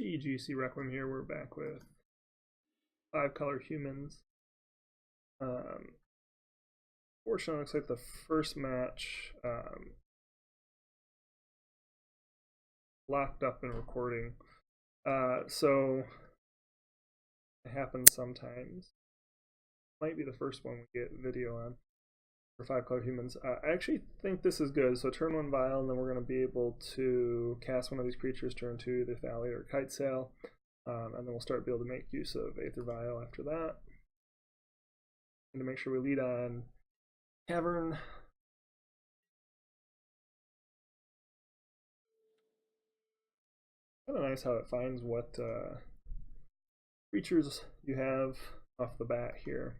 TGCRequiem here. We're back with 5-color humans. Fortunately, looks like the first match locked up in recording. So it happens sometimes. Might be the first one we get video on for 5-color humans. I actually think this is good. So turn 1 Vial, and then we're going to be able to cast one of these creatures turn 2, either Thalia or Kite Sail. And then we'll start be able to make use of Aether Vial after that. And to make sure we lead on Cavern. Kind of nice how it finds what creatures you have off the bat here.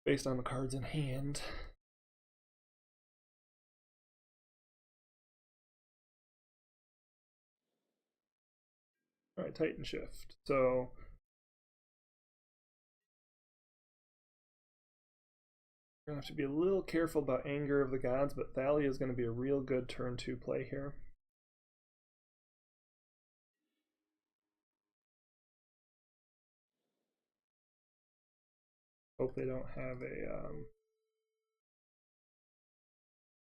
Based on the cards in hand. Alright, Titanshift. So we're going to have to be a little careful about Anger of the Gods, but Thalia is going to be a real good turn 2 play here. Hope they don't have a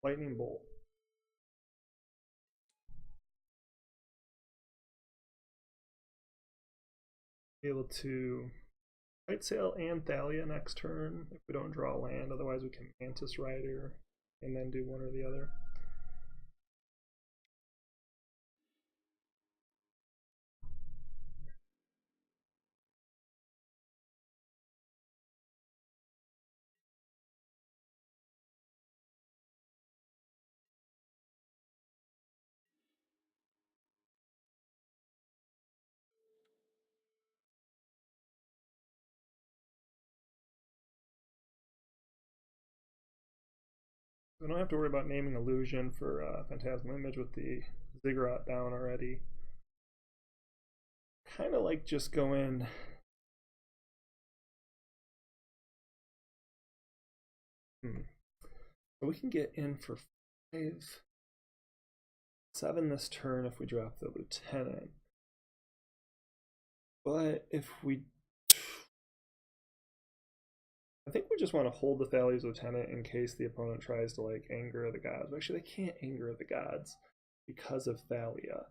Lightning Bolt. Be able to Kite Sail and Thalia next turn if we don't draw land. Otherwise, we can Mantis Rider and then do one or the other. We don't have to worry about naming Illusion for Phantasmal Image with the Ziggurat down already. Kind of like just going So we can get in for 5/7 this turn if we drop the Lieutenant. But if we, I think we just want to hold the Thalia's Lieutenant in case the opponent tries to like Anger of the Gods. But actually, they can't Anger of the Gods because of Thalia.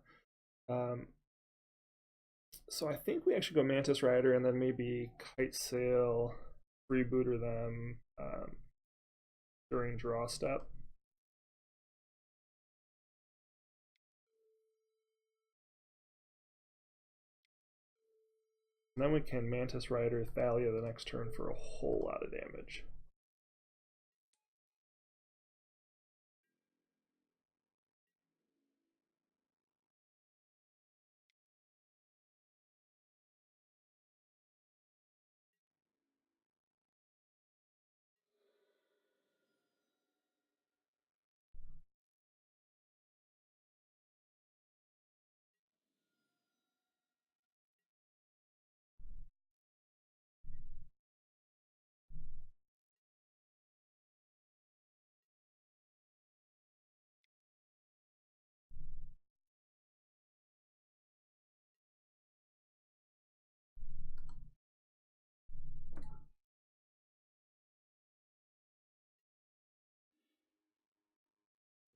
So I think we actually go Mantis Rider and then maybe Kite Sail, Rebooter them during draw step. And then we can Mantis Rider Thalia the next turn for a whole lot of damage.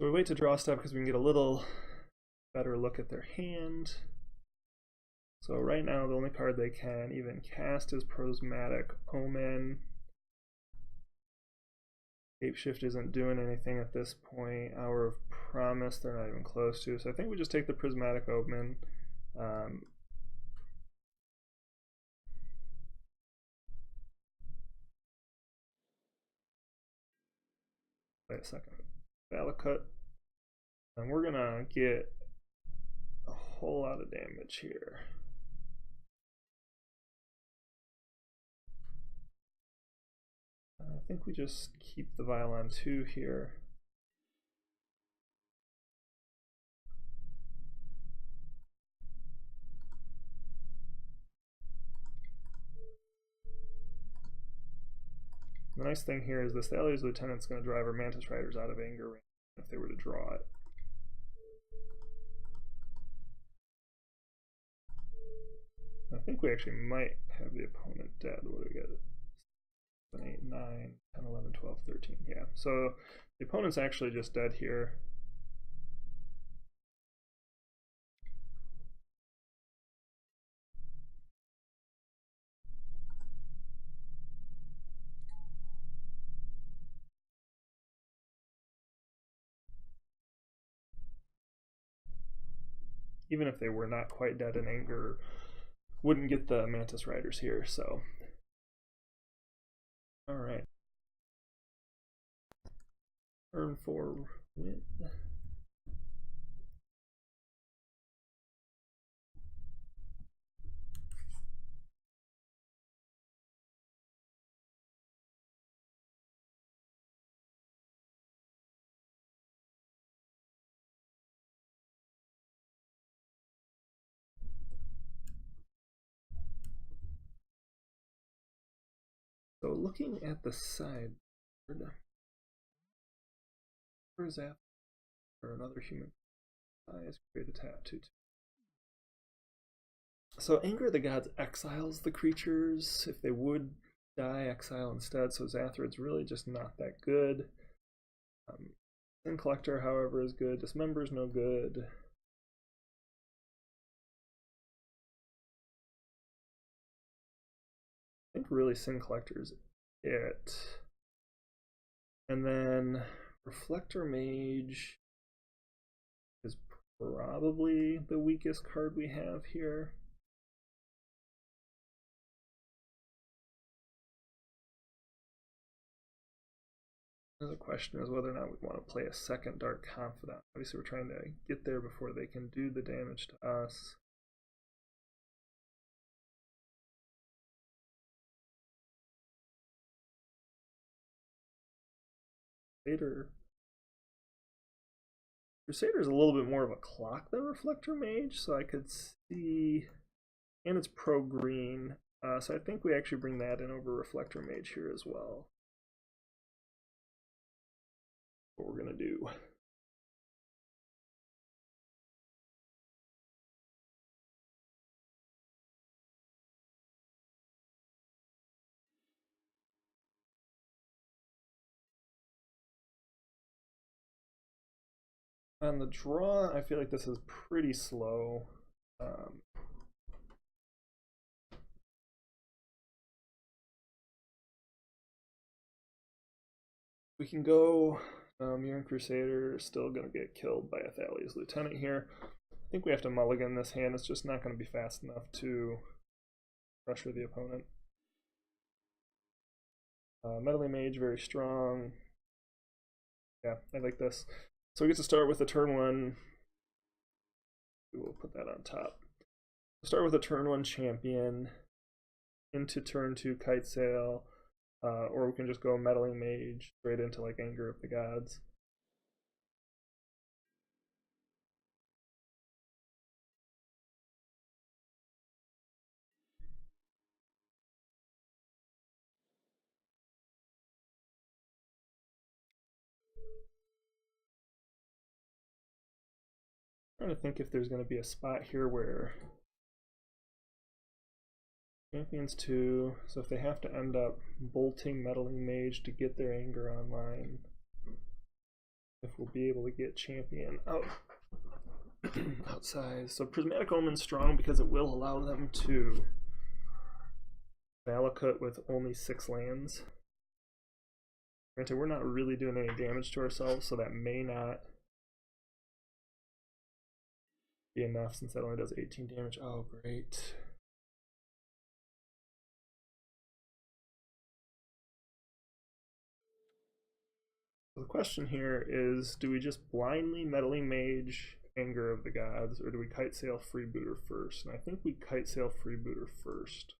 So we wait to draw stuff because we can get a little better look at their hand. So right now the only card they can even cast is Prismatic Omen. Shapeshift isn't doing anything at this point. Hour of Promise they're not even close to. So I think we just take the Prismatic Omen. Wait a second. Valakut. And we're gonna get a whole lot of damage here. I think we just keep the Vial on 2 here. The nice thing here is this Thales Lieutenant's going to drive our Mantis Riders out of anger range if they were to draw it. I think we actually might have the opponent dead. What do we get? 7, 8, 9, 10, 11, 12, 13. Yeah, so the opponent's actually just dead here. Even if they were not quite dead in anger, wouldn't get the Mantis Riders here, so. All right. Turn 4 win. So looking at the sideboard, where is that? Or another human is create a tap 2/2. So Anger of the Gods exiles the creatures. If they would die, exile instead. So Zathrad's really just not that good. Sin Collector, however, is good. Dismember's no good. I think really Sin Collector's it. And then Reflector Mage is probably the weakest card we have here. The question is whether or not we want to play a second Dark Confidant. Obviously, we're trying to get there before they can do the damage to us. Crusader's a little bit more of a clock than Reflector Mage, so I could see, and it's pro green, so I think we actually bring that in over Reflector Mage here as well. What we're gonna do. On the draw, I feel like this is pretty slow. We can go Murin Crusader, still going to get killed by a Thales Lieutenant here. I think we have to mulligan this hand. It's just not going to be fast enough to pressure the opponent. Meddling Mage, very strong. Yeah, I like this. So we get to start with a turn 1. We will put that on top. We'll start with a turn 1 champion into turn 2 Kite Sail, or we can just go Meddling Mage straight into like Anger of the Gods. I'm trying to think if there's going to be a spot here where Champions 2, so if they have to end up bolting Meddling Mage to get their Anger online, if we'll be able to get Champion out outside. So Prismatic Omen's strong because it will allow them to Valakut with only 6 lands. Granted, we're not really doing any damage to ourselves, so that may not be enough since that only does 18 damage. Oh, great. So the question here is, do we just blindly Meddling Mage Anger of the Gods, or do we Kite Sail Freebooter first? And I think we Kite Sail Freebooter first.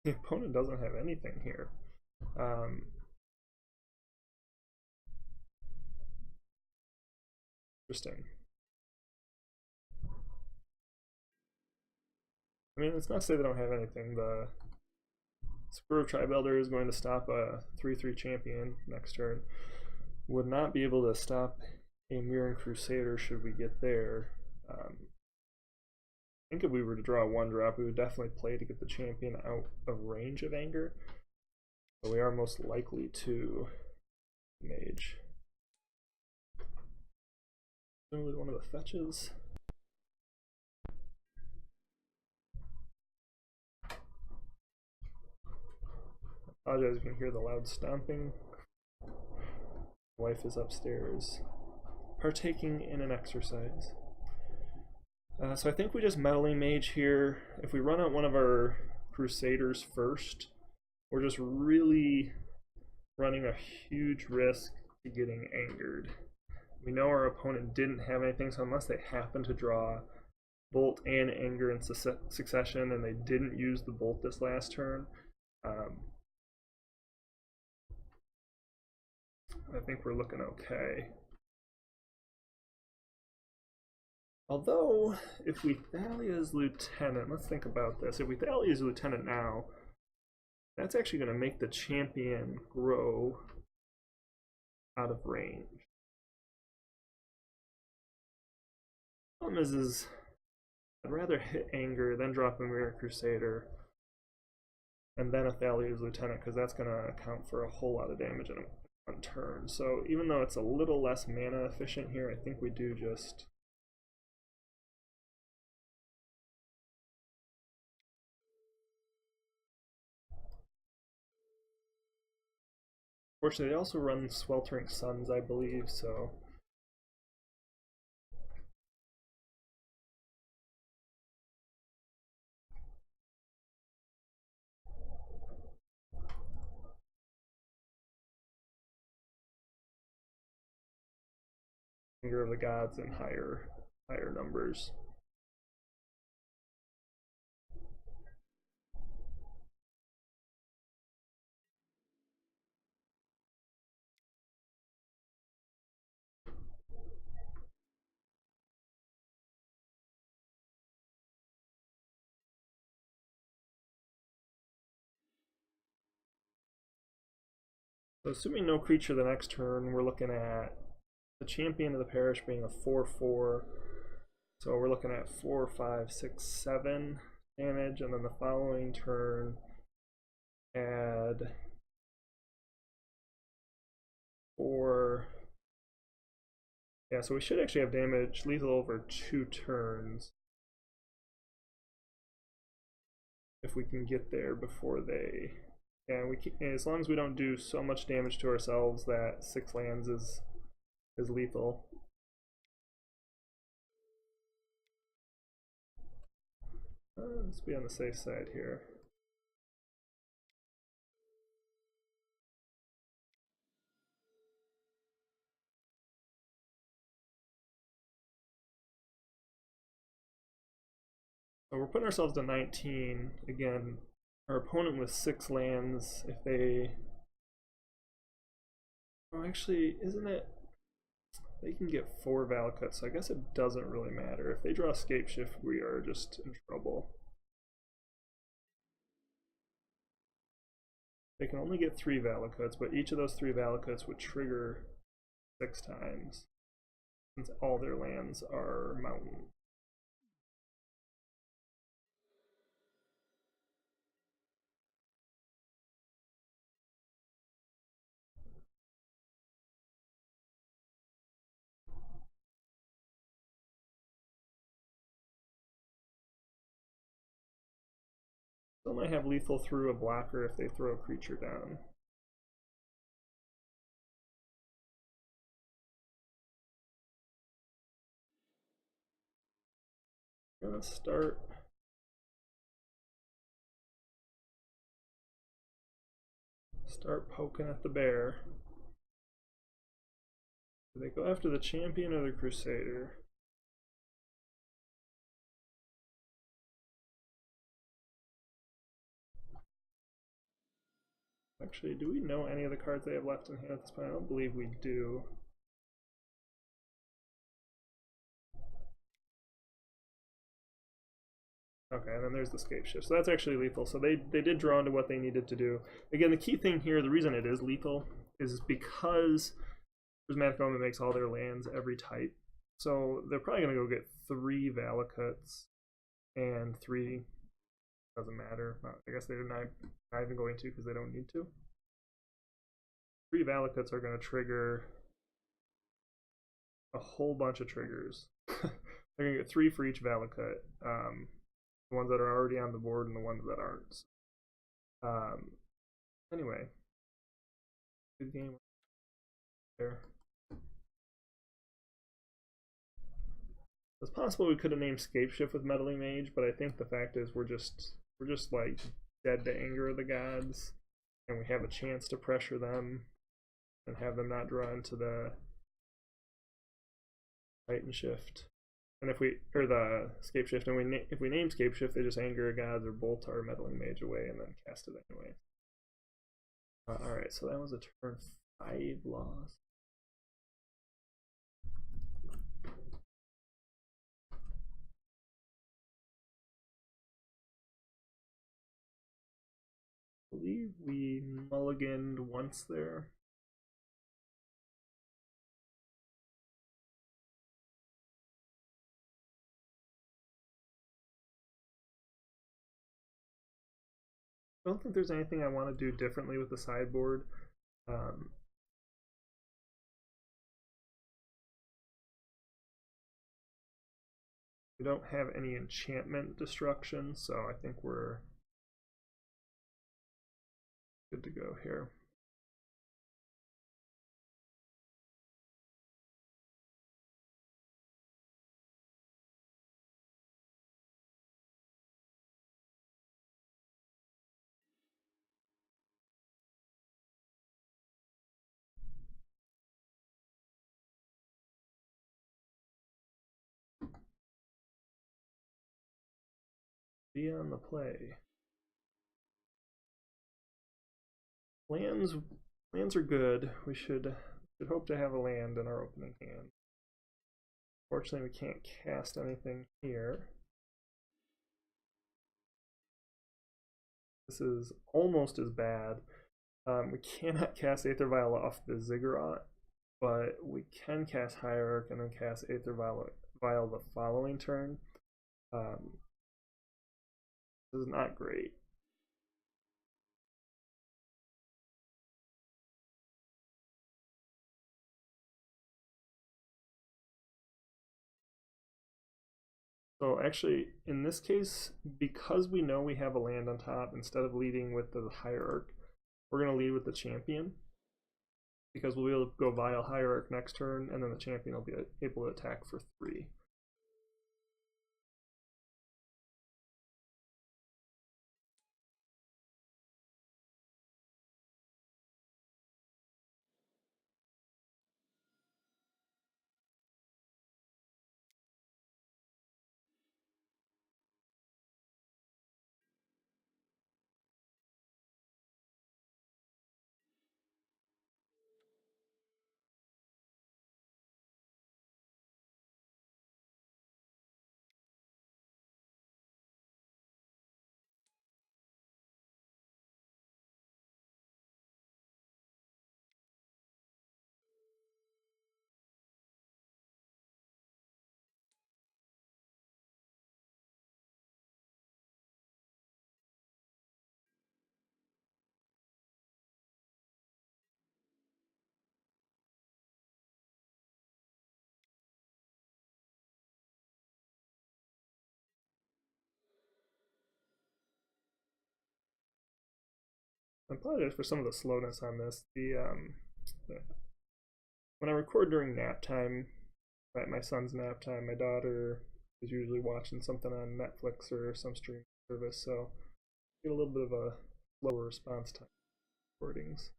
The opponent doesn't have anything here. Interesting. I mean, it's not to say they don't have anything. The Swerve Tribe-Elder is going to stop a 3/3 champion next turn. Would not be able to stop a Mirran Crusader should we get there. I think if we were to draw a 1-drop, we would definitely play to get the champion out of range of Anger. But we are most likely to Mage. Probably one of the fetches. I apologize if you can hear the loud stomping. My wife is upstairs partaking in an exercise. So I think we just Meddling Mage here. If we run out one of our Crusaders first, we're just really running a huge risk to getting angered. We know our opponent didn't have anything, so unless they happen to draw Bolt and Anger in succession and they didn't use the Bolt this last turn, I think we're looking okay. Although, if we Thalia's Lieutenant, let's think about this. If we Thalia's Lieutenant now, that's actually going to make the champion grow out of range. The problem is I'd rather hit Anger, then drop a Mirror Crusader, and then a Thalia's Lieutenant, because that's going to account for a whole lot of damage in one turn. So even though it's a little less mana efficient here, I think we do just... Fortunately, they also run Sweltering Suns, I believe, so... Anger of the Gods in higher numbers. So assuming no creature the next turn, we're looking at the Champion of the Parish being a 4/4. So we're looking at 4, 5, 6, 7 damage, and then the following turn add 4. Yeah, so we should actually have damage lethal over 2 turns if we can get there before they... And we can, as long as we don't do so much damage to ourselves that 6 lands is lethal. Let's be on the safe side here. So we're putting ourselves to 19. Again, our opponent with 6 lands, if they... Oh, actually, isn't it... They can get 4 Valakuts, so I guess it doesn't really matter. If they draw Escape Shift, we are just in trouble. They can only get 3 Valakuts, but each of those 3 Valakuts would trigger 6 times, since all their lands are mountain. Still might have lethal through a blocker if they throw a creature down. I'm gonna start poking at the bear. Do they go after the champion or the crusader? Actually, do we know any of the cards they have left in hand at this point? I don't believe we do. Okay, and then there's the scape shift. So that's actually lethal. So they did draw into what they needed to do. Again, the key thing here, the reason it is lethal, is because Prismatic Omen makes all their lands every type. So they're probably going to go get 3 Valakuts and 3, doesn't matter. I guess they're not even going to because they don't need to. 3 Valakuts are going to trigger a whole bunch of triggers. They're going to get 3 for each Valakut. The ones that are already on the board and the ones that aren't. Anyway, good game there. It's possible we could have named Scapeshift with Meddling Mage, but I think the fact is we're just like dead to anger of the gods, and we have a chance to pressure them and have them not draw into the Titanshift. And if we, or the Scapeshift, and if we name Scapeshift, they just anger a gods or bolt our Meddling Mage away and then cast it anyway. Alright, so that was a turn 5 loss. I believe we mulliganed once there. I don't think there's anything I want to do differently with the sideboard. We don't have any enchantment destruction, so I think we're good to go here. Be on the play. Lands are good. We should hope to have a land in our opening hand. Fortunately, we can't cast anything here. This is almost as bad. We cannot cast Aether Vial off the Ziggurat, but we can cast Hierarch and then cast Aether Vial the following turn. This is not great. So actually, in this case, because we know we have a land on top, instead of leading with the Hierarch, we're going to lead with the Champion. Because we'll be able to go Vial Hierarch next turn, and then the Champion will be able to attack for 3. I apologize for some of the slowness on this. When I record during nap time, at my son's nap time, my daughter is usually watching something on Netflix or some streaming service, so I get a little bit of a lower response time recordings.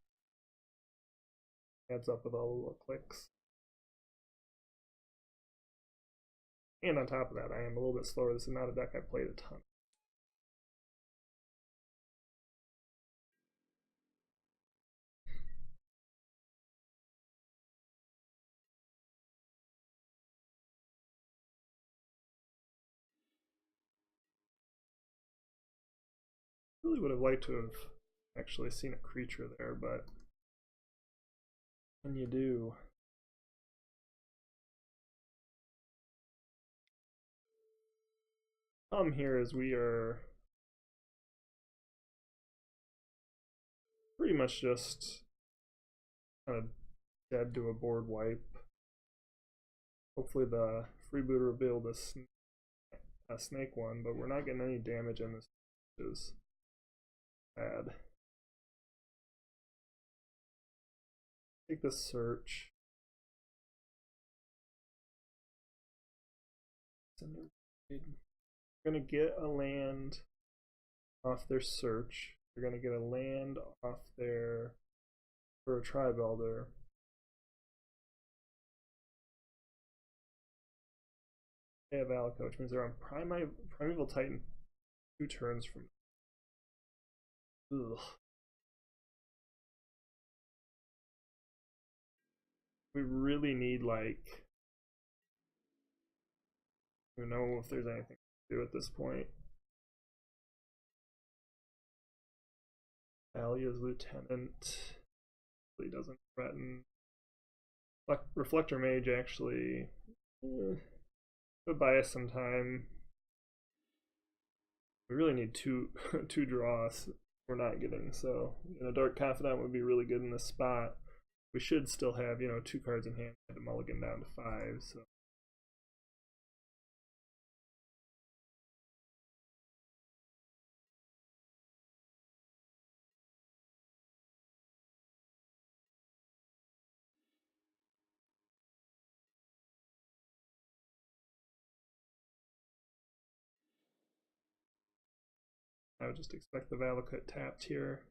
Adds up with all the little clicks. And on top of that, I am a little bit slower. This is not a deck I played a ton. Really would have liked to have actually seen a creature there, but when you do. Problem here is we are pretty much just kind of dead to a board wipe. Hopefully the freebooter will be able to snake one, but we're not getting any damage in this, which is bad. Take the search. We're gonna get a land off their search. They're gonna get a land off their for a tribe elder. They have Alico, which means they're on Primeval Titan 2 turns from. Ugh. We really need, like, I don't know if there's anything to do at this point. Alia's Lieutenant really doesn't threaten. Reflector Mage actually could buy us some time. We really need two draws we're not getting, so Dark Confidant would be really good in this spot. We should still have 2 cards in hand to mulligan down to 5, so I would just expect the Valakut tapped here.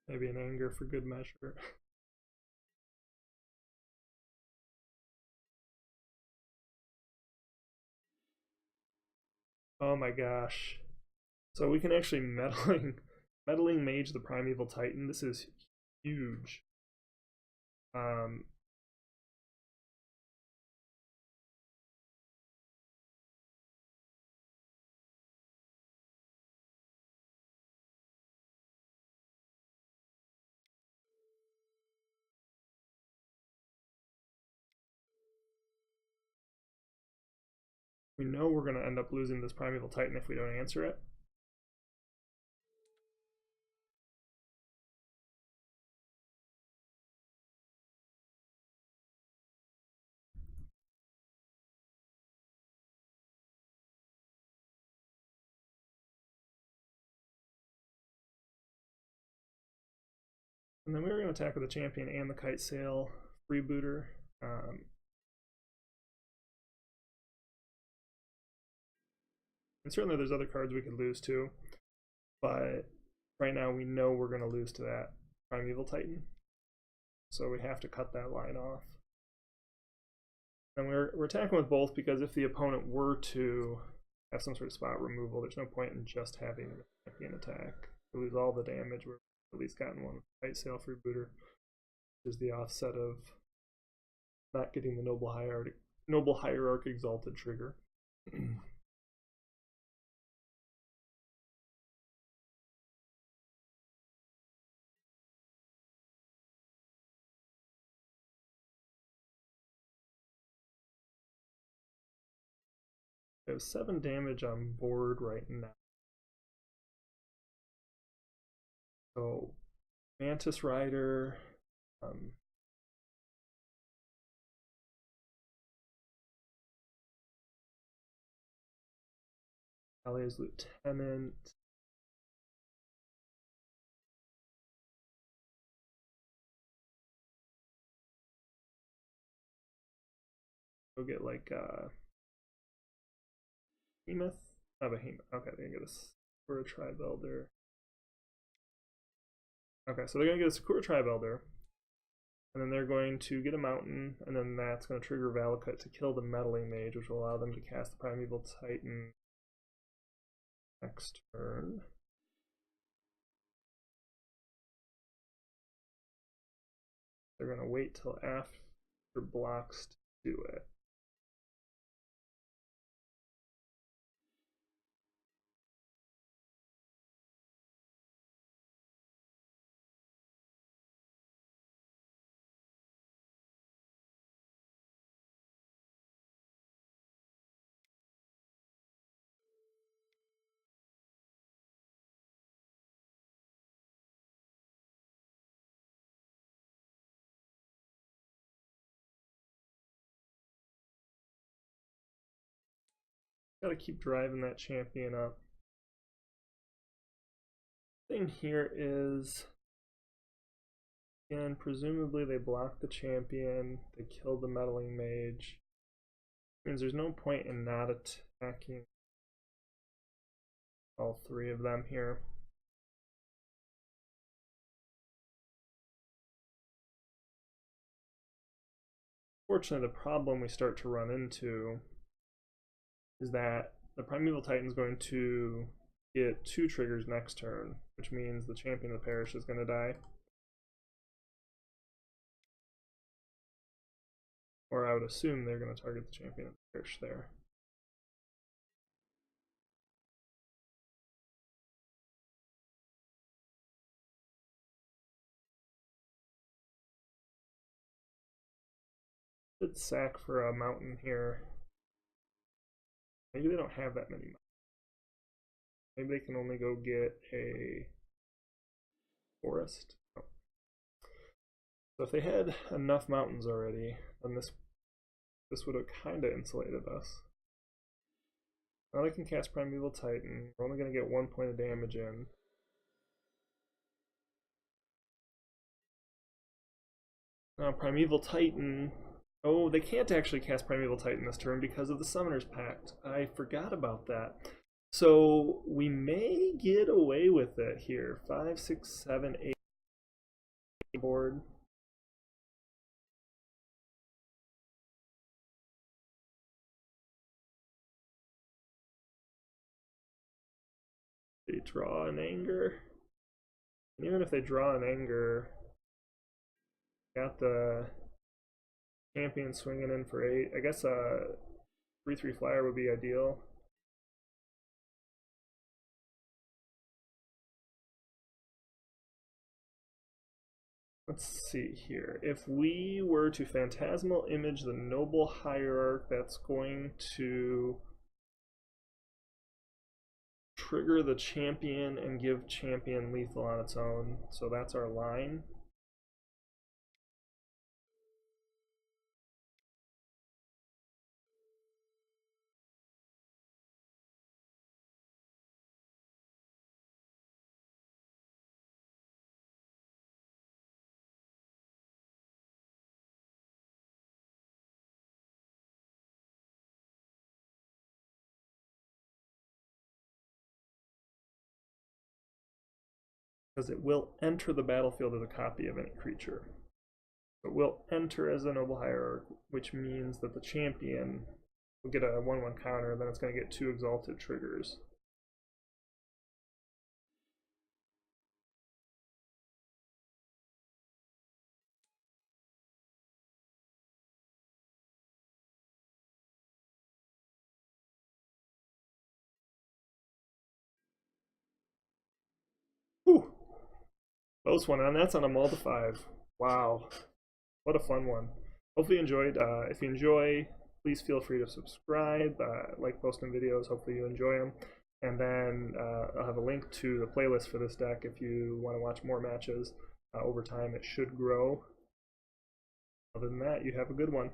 Maybe an Anger for good measure. Oh my gosh. So we can actually meddling mage the Primeval Titan. This is huge. We know we're going to end up losing this Primeval Titan if we don't answer it. And then we were going to attack with the champion and the Kite Sail freebooter. And certainly there's other cards we could lose too, but right now we know we're going to lose to that Primeval Titan, so we have to cut that line off. And we're attacking with both because if the opponent were to have some sort of spot removal, there's no point in just having the champion attack. We lose all the damage. We're at least gotten one Kite Sail freebooter, which is the offset of not getting the Noble Hierarch Exalted trigger. We have 7 damage on board right now. So, Mantis Rider, Alia's Lieutenant. Go get like Behemoth. Oh, Behemoth. Okay, they're gonna get us for a Tribe Elder. Okay, so they're gonna get a Sakura Tribe Elder, and then they're going to get a Mountain, and then that's going to trigger Valakut to kill the Meddling Mage, which will allow them to cast the Primeval Titan next turn. They're going to wait till after. for blocks to do it. Gotta keep driving that champion up. Thing here is, again, presumably they block the champion, they kill the meddling mage. Means there's no point in not attacking all three of them here. Fortunately, the problem we start to run into is that the Primeval Titan is going to get 2 triggers next turn, which means the champion of the parish is going to die. Or I would assume they're going to target the champion of the parish there. Should sack for a mountain here. Maybe they don't have that many mountains. Maybe they can only go get a forest. Oh. So if they had enough mountains already, then this would have kind of insulated us. Now they can cast Primeval Titan. We're only going to get 1 point of damage in. Now Primeval Titan... Oh, they can't actually cast Primeval Titan this turn because of the Summoner's Pact. I forgot about that. So we may get away with it here. 5, 6, 7, 8 board. They draw an anger. And even if they draw an anger, got the champion swinging in for 8. I guess a 3/3 flyer would be ideal. Let's see here. If we were to Phantasmal Image the Noble Hierarch, that's going to trigger the champion and give champion lethal on its own. So that's our line. Because it will enter the battlefield as a copy of any creature. It will enter as a Noble Hierarch, which means that the champion will get a 1/1 counter, then it's going to get 2 Exalted triggers. Whew. Close one, and that's on a mull to 5. Wow. What a fun one. Hopefully you enjoyed. If you enjoy, please feel free to subscribe, like posting videos. Hopefully you enjoy them. And then I'll have a link to the playlist for this deck if you want to watch more matches. Over time, it should grow. Other than that, you have a good one.